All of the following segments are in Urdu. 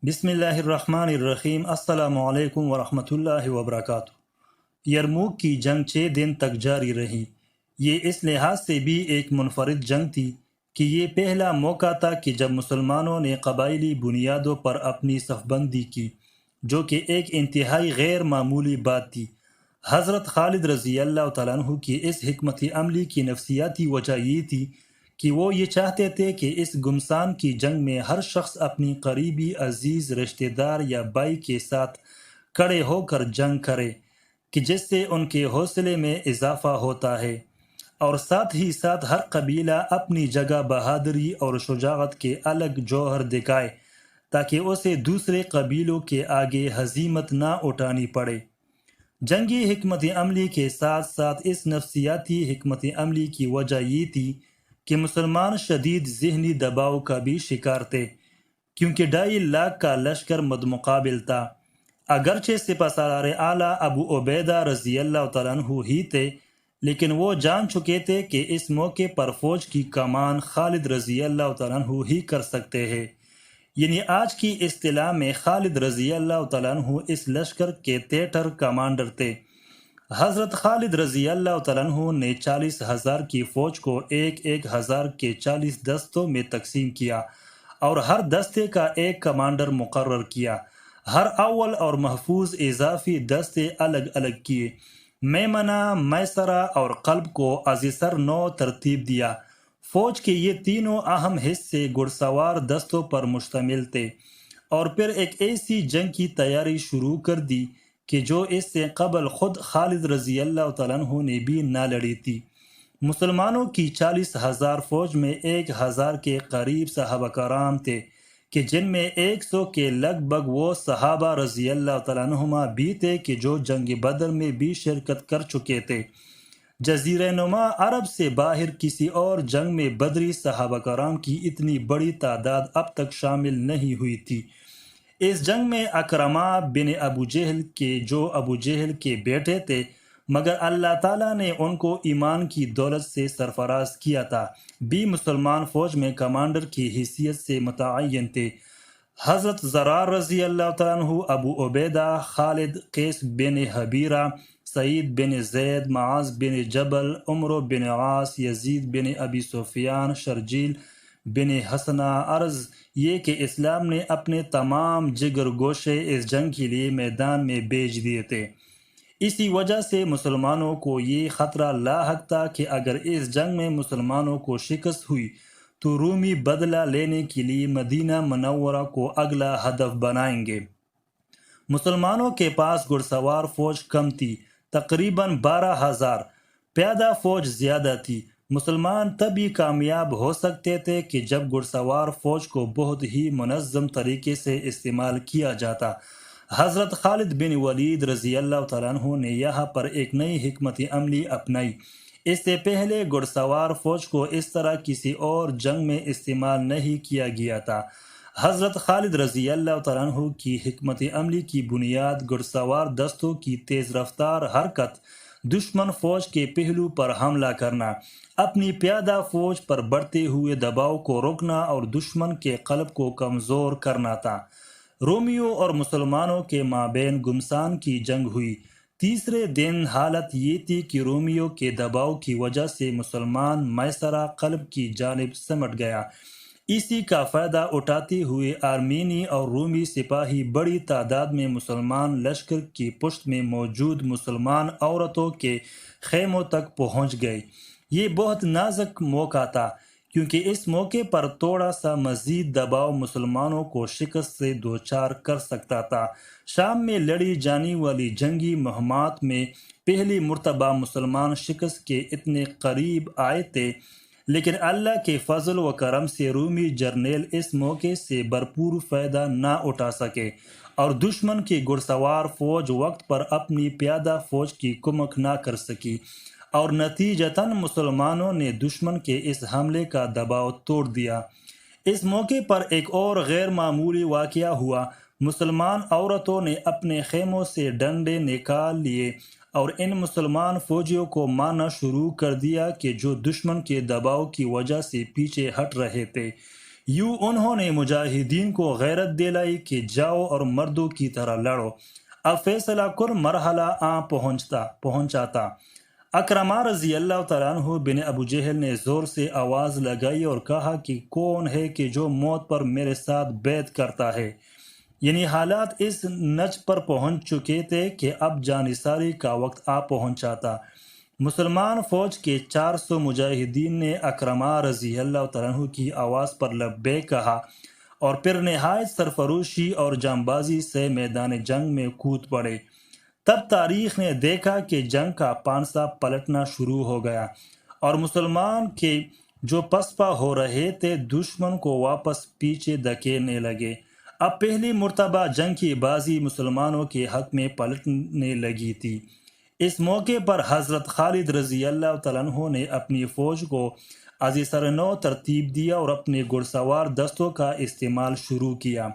بسم اللہ الرحمن الرحیم۔ السلام علیکم ورحمۃ اللہ وبرکاتہ۔ یرموک کی جنگ 6 دن تک جاری رہی۔ یہ اس لحاظ سے بھی ایک منفرد جنگ تھی کہ یہ پہلا موقع تھا کہ جب مسلمانوں نے قبائلی بنیادوں پر اپنی صف بندی کی، جو کہ ایک انتہائی غیر معمولی بات تھی۔ حضرت خالد رضی اللہ تعالیٰ عنہ کی اس حکمت عملی کی نفسیاتی وجہ یہ تھی کہ وہ یہ چاہتے تھے کہ اس گمسان کی جنگ میں ہر شخص اپنی قریبی عزیز رشتہ دار یا بھائی کے ساتھ کھڑے ہو کر جنگ کرے، کہ جس سے ان کے حوصلے میں اضافہ ہوتا ہے، اور ساتھ ہی ساتھ ہر قبیلہ اپنی جگہ بہادری اور شجاعت کے الگ جوہر دکھائے، تاکہ اسے دوسرے قبیلوں کے آگے ہزیمت نہ اٹھانی پڑے۔ جنگی حکمت عملی کے ساتھ ساتھ اس نفسیاتی حکمت عملی کی وجہ یہ تھی کہ مسلمان شدید ذہنی دباؤ کا بھی شکار تھے، کیونکہ 2.5 لاکھ کا لشکر مدمقابل تھا۔ اگرچہ سپہ سالار اعلیٰ ابو عبیدہ رضی اللہ تعالیٰ عنہ ہی تھے، لیکن وہ جان چکے تھے کہ اس موقع پر فوج کی کمان خالد رضی اللہ تعالیٰ عنہ ہی کر سکتے ہیں، یعنی آج کی اصطلاح میں خالد رضی اللہ تعالیٰ عنہ اس لشکر کے تھیٹر کمانڈر تھے۔ حضرت خالد رضی اللہ تعالیٰ عنہ نے 40,000 کی فوج کو 1,000 کے 40 دستوں میں تقسیم کیا، اور ہر دستے کا ایک کمانڈر مقرر کیا۔ ہر اول اور محفوظ اضافی دستے الگ الگ کیے۔ میمنہ، میسرہ اور قلب کو ازسر نو ترتیب دیا۔ فوج کے یہ تینوں اہم حصے گھڑ سوار دستوں پر مشتمل تھے، اور پھر ایک ایسی جنگ کی تیاری شروع کر دی کہ جو اس سے قبل خود خالد رضی اللہ تعالیٰ عنہ نے بھی نہ لڑی تھی۔ مسلمانوں کی 40,000 فوج میں 1,000 کے قریب صحابہ کرام تھے، کہ جن میں 100 کے لگ بھگ وہ صحابہ رضی اللہ تعالیٰ عنہما بھی تھے کہ جو جنگ بدر میں بھی شرکت کر چکے تھے۔ جزیرہ نما عرب سے باہر کسی اور جنگ میں بدری صحابہ کرام کی اتنی بڑی تعداد اب تک شامل نہیں ہوئی تھی۔ اس جنگ میں اکرمہ بن ابو جہل کے، جو ابو جہل کے بیٹے تھے، مگر اللہ تعالیٰ نے ان کو ایمان کی دولت سے سرفراز کیا تھا، بھی مسلمان فوج میں کمانڈر کی حیثیت سے متعین تھے۔ حضرت زرار رضی اللہ تعالیٰ عنہ، ابو عبیدہ، خالد، قیس بن حبیرہ، سعید بن زید، معاذ بن جبل، عمرو بن عاص، یزید بن ابی سفیان، شرجیل بن حسنہ، عرض یہ کہ اسلام نے اپنے تمام جگر گوشے اس جنگ کے لیے میدان میں بھیج دیے تھے۔ اسی وجہ سے مسلمانوں کو یہ خطرہ لاحق تھا کہ اگر اس جنگ میں مسلمانوں کو شکست ہوئی تو رومی بدلہ لینے کے لیے مدینہ منورہ کو اگلا ہدف بنائیں گے۔ مسلمانوں کے پاس گھڑ سوار فوج کم تھی، تقریباً 12,000۔ پیادہ فوج زیادہ تھی۔ مسلمان تبھی کامیاب ہو سکتے تھے کہ جب گھڑ سوار فوج کو بہت ہی منظم طریقے سے استعمال کیا جاتا۔ حضرت خالد بن ولید رضی اللہ تعالیٰ عنہ نے یہاں پر ایک نئی حکمت عملی اپنائی۔ اس سے پہلے گھڑ سوار فوج کو اس طرح کسی اور جنگ میں استعمال نہیں کیا گیا تھا۔ حضرت خالد رضی اللہ تعالیٰ عنہ کی حکمت عملی کی بنیاد گھڑ سوار دستوں کی تیز رفتار حرکت، دشمن فوج کے پہلو پر حملہ کرنا، اپنی پیادہ فوج پر بڑھتے ہوئے دباؤ کو روکنا اور دشمن کے قلب کو کمزور کرنا تھا۔ رومیوں اور مسلمانوں کے مابین گمسان کی جنگ ہوئی۔ تیسرے دن حالت یہ تھی کہ رومیوں کے دباؤ کی وجہ سے مسلمان میسرہ قلب کی جانب سمٹ گیا۔ اسی کا فائدہ اٹھاتے ہوئے آرمینی اور رومی سپاہی بڑی تعداد میں مسلمان لشکر کی پشت میں موجود مسلمان عورتوں کے خیموں تک پہنچ گئے۔ یہ بہت نازک موقع تھا، کیونکہ اس موقع پر تھوڑا سا مزید دباؤ مسلمانوں کو شکست سے دوچار کر سکتا تھا۔ شام میں لڑی جانے والی جنگی مہمات میں پہلی مرتبہ مسلمان شکست کے اتنے قریب آئے تھے، لیکن اللہ کے فضل و کرم سے رومی جرنیل اس موقع سے بھرپور فائدہ نہ اٹھا سکے، اور دشمن کی گھڑ سوار فوج وقت پر اپنی پیادہ فوج کی کمک نہ کر سکی، اور نتیجتاً مسلمانوں نے دشمن کے اس حملے کا دباؤ توڑ دیا۔ اس موقع پر ایک اور غیر معمولی واقعہ ہوا۔ مسلمان عورتوں نے اپنے خیموں سے ڈنڈے نکال لیے اور ان مسلمان فوجیوں کو مارنا شروع کر دیا کہ جو دشمن کے دباؤ کی وجہ سے پیچھے ہٹ رہے تھے۔ یوں انہوں نے مجاہدین کو غیرت دلائی کہ جاؤ اور مردوں کی طرح لڑو۔ اب فیصلہ کن مرحلہ پہنچاتا۔ اکرمہ رضی اللہ تعالیٰ عنہ بن ابو جہل نے زور سے آواز لگائی اور کہا کہ کون ہے کہ جو موت پر میرے ساتھ بیعت کرتا ہے؟ یعنی حالات اس نچ پر پہنچ چکے تھے کہ اب جانثاری کا وقت آ پہنچا تھا۔ مسلمان فوج کے 400 مجاہدین نے اکرمہ رضی اللہ تعالیٰ عنہ کی آواز پر لبیک کہا اور پھر نہایت سرفروشی اور جانبازی سے میدان جنگ میں کود پڑے۔ تب تاریخ نے دیکھا کہ جنگ کا پانسا پلٹنا شروع ہو گیا اور مسلمان کے جو پسپا ہو رہے تھے دشمن کو واپس پیچھے دھکیلنے لگے۔ اب پہلی مرتبہ جنگ کی بازی مسلمانوں کے حق میں پلٹنے لگی تھی۔ اس موقع پر حضرت خالد رضی اللہ تعالیٰ عنہ نے اپنی فوج کو از سرنو ترتیب دیا اور اپنے گھڑسوار دستوں کا استعمال شروع کیا۔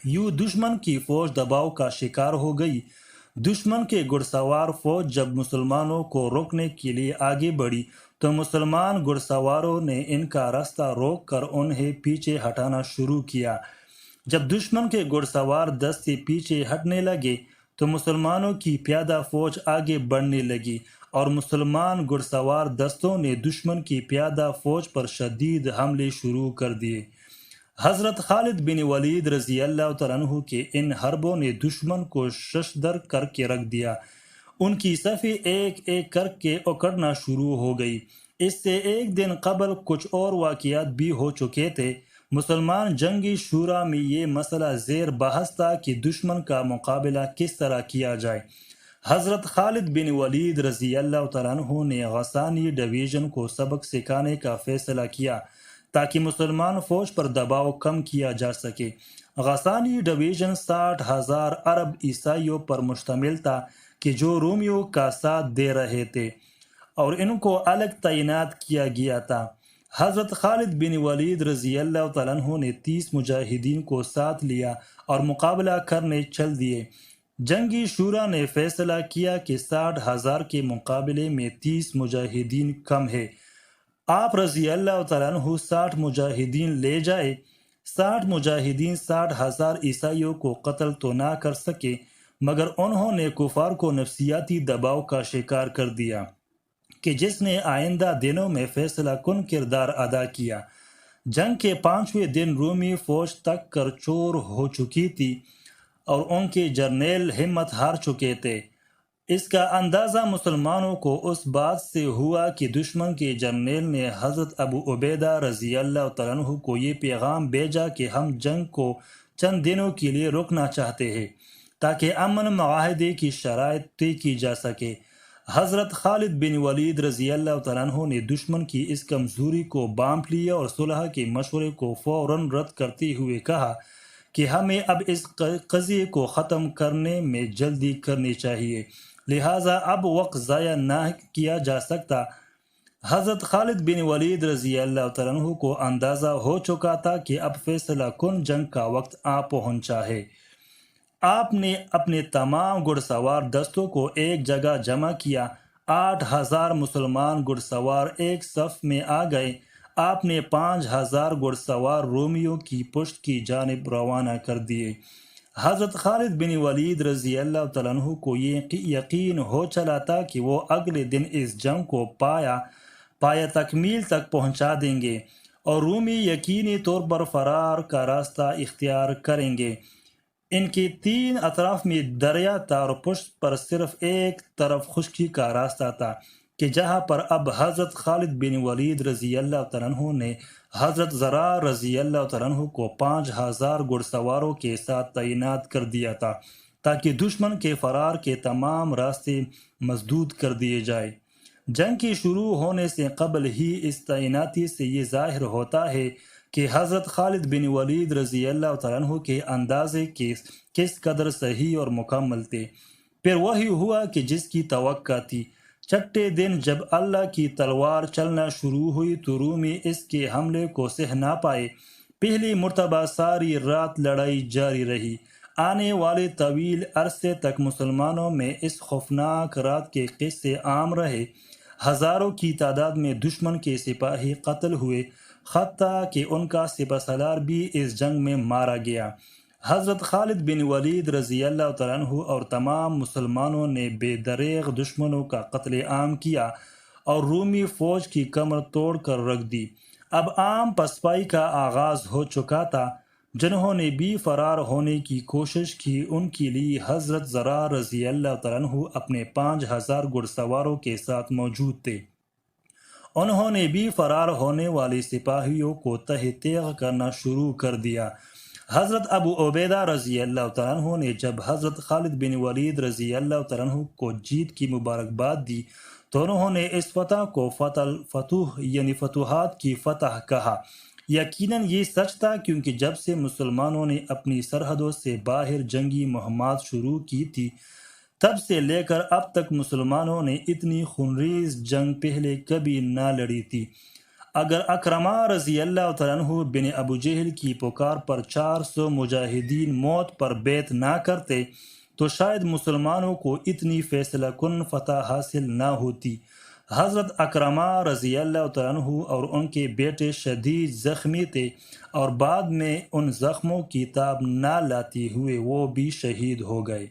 یوں دشمن کی فوج دباؤ کا شکار ہو گئی۔ دشمن کے گھڑسوار فوج جب مسلمانوں کو روکنے کے لیے آگے بڑھی تو مسلمان گھڑسواروں نے ان کا راستہ روک کر انہیں پیچھے ہٹانا شروع کیا۔ جب دشمن کے گھڑسوار دستے پیچھے ہٹنے لگے تو مسلمانوں کی پیادہ فوج آگے بڑھنے لگی اور مسلمان گھڑسوار دستوں نے دشمن کی پیادہ فوج پر شدید حملے شروع کر دیے۔ حضرت خالد بن ولید رضی اللہ تعالیٰ عنہ کے ان حربوں نے دشمن کو ششدر کر کے رکھ دیا۔ ان کی صفیں ایک ایک کر کے اکڑنا شروع ہو گئی۔ اس سے ایک دن قبل کچھ اور واقعات بھی ہو چکے تھے۔ مسلمان جنگی شورا میں یہ مسئلہ زیر بحث تھا کہ دشمن کا مقابلہ کس طرح کیا جائے۔ حضرت خالد بن ولید رضی اللہ تعالیٰ عنہ نے غسانی ڈویژن کو سبق سکھانے کا فیصلہ کیا تاکہ مسلمان فوج پر دباؤ کم کیا جا سکے۔ غسانی ڈویژن 60,000 عرب عیسائیوں پر مشتمل تھا کہ جو رومیوں کا ساتھ دے رہے تھے اور ان کو الگ تعینات کیا گیا تھا۔ حضرت خالد بن ولید رضی اللہ تعالیٰ عنہ نے 30 مجاہدین کو ساتھ لیا اور مقابلہ کرنے چل دیے۔ جنگی شورا نے فیصلہ کیا کہ 60,000 کے مقابلے میں 30 مجاہدین کم ہے۔ آپ رضی اللہ تعالیٰ عنہ 60 مجاہدین لے جائے۔ 60 مجاہدین 60,000 عیسائیوں کو قتل تو نہ کر سکے مگر انہوں نے کفار کو نفسیاتی دباؤ کا شکار کر دیا کہ جس نے آئندہ دنوں میں فیصلہ کن کردار ادا کیا۔ جنگ کے 5ویں دن رومی فوج تک کر چور ہو چکی تھی اور ان کے جرنیل ہمت ہار چکے تھے۔ اس کا اندازہ مسلمانوں کو اس بات سے ہوا کہ دشمن کے جرنیل نے حضرت ابو عبیدہ رضی اللہ تعالیٰ عنہ کو یہ پیغام بھیجا کہ ہم جنگ کو چند دنوں کے لیے روکنا چاہتے ہیں تاکہ امن معاہدے کی شرائط طے کی جا سکے۔ حضرت خالد بن ولید رضی اللہ تعالیٰ عنہ نے دشمن کی اس کمزوری کو بانپ لیا اور صلح کے مشورے کو فوراً رد کرتے ہوئے کہا کہ ہمیں اب اس قضیے کو ختم کرنے میں جلدی کرنی چاہیے، لہٰذا اب وقت ضائع نہ کیا جا سکتا۔ حضرت خالد بن ولید رضی اللہ تعالیٰ عنہ کو اندازہ ہو چکا تھا کہ اب فیصلہ کن جنگ کا وقت آ پہنچا ہے۔ آپ نے اپنے تمام گھڑ سوار دستوں کو ایک جگہ جمع کیا۔ 8,000 مسلمان گھڑ سوار ایک صف میں آ گئے۔ آپ نے 5,000 گھڑ سوار رومیوں کی پشت کی جانب روانہ کر دیے۔ حضرت خالد بن ولید رضی اللہ تعالیٰ عنہ کو یہ یقین ہو چلا تھا کہ وہ اگلے دن اس جنگ کو پایا تکمیل تک پہنچا دیں گے اور رومی یقینی طور پر فرار کا راستہ اختیار کریں گے۔ ان کے 3 اطراف میں دریا تھا اور پشت پر صرف ایک طرف خشکی کا راستہ تھا کہ جہاں پر اب حضرت خالد بن ولید رضی اللہ تعالیٰ عنہ نے حضرت زرار رضی اللہ تعالیٰ عنہ کو 5,000 گھڑ سواروں کے ساتھ تعینات کر دیا تھا تاکہ دشمن کے فرار کے تمام راستے مسدود کر دیے جائے۔ جنگ کے شروع ہونے سے قبل ہی اس تعیناتی سے یہ ظاہر ہوتا ہے کہ حضرت خالد بن ولید رضی اللہ تعالیٰ عنہ کے اندازے کس قدر صحیح اور مکمل تھے۔ پھر وہی ہوا کہ جس کی توقع تھی۔ چھٹے دن جب اللہ کی تلوار چلنا شروع ہوئی تو رومی اس کے حملے کو سہ نہ پائے۔ پہلی مرتبہ ساری رات لڑائی جاری رہی۔ آنے والے طویل عرصے تک مسلمانوں میں اس خوفناک رات کے قصے عام رہے۔ ہزاروں کی تعداد میں دشمن کے سپاہی قتل ہوئے۔ حتیٰ کہ ان کا سپہ سالار بھی اس جنگ میں مارا گیا۔ حضرت خالد بن ولید رضی اللہ تعالیٰ عنہ اور تمام مسلمانوں نے بے دریغ دشمنوں کا قتل عام کیا اور رومی فوج کی کمر توڑ کر رکھ دی۔ اب عام پسپائی کا آغاز ہو چکا تھا۔ جنہوں نے بھی فرار ہونے کی کوشش کی ان کے لیے حضرت زرار رضی اللہ تعالیٰ عنہ اپنے 5000 گھڑ سواروں کے ساتھ موجود تھے۔ انہوں نے بھی فرار ہونے والے سپاہیوں کو تہ تیغ کرنا شروع کر دیا۔ حضرت ابو عبیدہ رضی اللہ تعالیٰ عنہ نے جب حضرت خالد بن ولید رضی اللہ تعالیٰ عنہ کو جیت کی مبارکباد دی تو انہوں نے اس فتح کو فتوحات کی فتح کہا۔ یقیناً یہ سچ تھا، کیونکہ جب سے مسلمانوں نے اپنی سرحدوں سے باہر جنگی مہمات شروع کی تھی تب سے لے کر اب تک مسلمانوں نے اتنی خونریز جنگ پہلے کبھی نہ لڑی تھی۔ اگر اکرمہ رضی اللہ تعالیٰ عنہ بن ابو جہل کی پکار پر 400 مجاہدین موت پر بیعت نہ کرتے تو شاید مسلمانوں کو اتنی فیصلہ کن فتح حاصل نہ ہوتی۔ حضرت اکرمہ رضی اللہ تعالیٰ عنہ اور ان کے بیٹے شدید زخمی تھے اور بعد میں ان زخموں کی تاب نہ لاتے ہوئے وہ بھی شہید ہو گئے۔